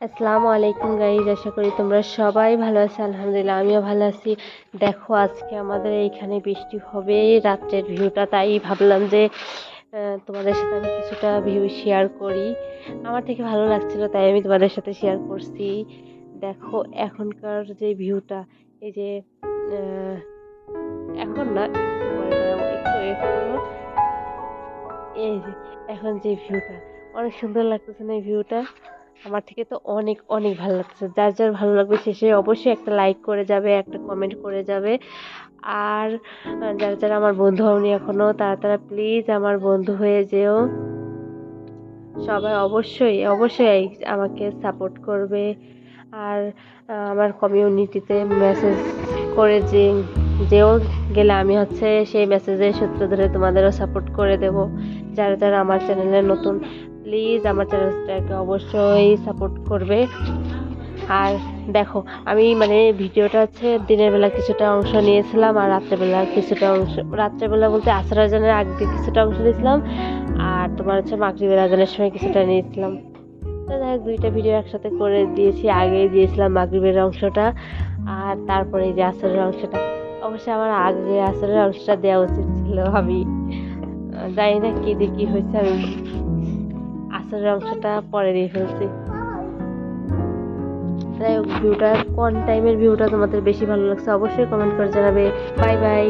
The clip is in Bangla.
আসসালামু আলাইকুম গাইজ, আশা করি তোমরা সবাই ভালো আছো। আলহামদুলিল্লাহ আমিও ভালো আছি। দেখো আজকে আমাদের এইখানে বৃষ্টি হবে, রাত্রের ভিউটা, তাই ভাবলাম যে তোমাদের সাথে আমি কিছুটা ভিউ শেয়ার করি। আমার থেকে ভালো লাগছিল তাই আমি তোমাদের সাথে শেয়ার করছি। দেখো এখনকার যে ভিউটা, এই যে আহ, এখন না, একটু পরে দাঁড়াবো, একটু ওয়েট করো। এই যে এখন যে ভিউটা, অনেক সুন্দর লাগতেছে না এই ভিউটা? আমার থেকে তো অনেক অনেক ভালো লাগছে। যার যার ভালো লাগবে শেষে অবশ্যই একটা লাইক করে যাবে, একটা কমেন্ট করে যাবে। আর যারা যারা আমার বন্ধু হওনি এখনো, তারা তারা প্লিজ আমার বন্ধু হয়ে যেও। সবাই অবশ্যই অবশ্যই আমাকে সাপোর্ট করবে। আর আমার কমিউনিটিতে মেসেজ করে যেও গেলে আমি সেই মেসেজের সূত্র ধরে তোমাদেরও সাপোর্ট করে দেব। যারা যারা আমার চ্যানেলে নতুন, প্লিজ আমার চ্যানেলটাকে অবশ্যই সাপোর্ট করবে। আর দেখো আমি ভিডিওটা দিনের বেলা কিছুটা অংশ নিয়েছিলাম, আর রাত্রেবেলা কিছুটা অংশ, রাত্রেবেলা বলতে আসর আজানের আগ দিয়ে কিছুটা অংশ নিয়েছিলাম, আর তোমার মাগরিবের আজানের সময় কিছুটা নিয়েছিলাম। তো যাই হোক, দুইটা ভিডিও একসাথে করে দিয়েছি। আগে দিয়েছিলাম মাগরিবের অংশটা, আর তারপরে এই যে আসরের অংশটা। অবশ্যই আমার আগে আসরের অংশটা দেওয়া উচিত ছিল। আমি জানি না কি দিয়ে কি হয়েছে, আমি আসরের অংশটা পরে দিয়ে ফেলছি। যাই হোক, ভিউটা কোন টাইমের ভিউটা তোমাদের বেশি ভালো লাগছে অবশ্যই কমেন্ট করে জানাবে। Bye bye.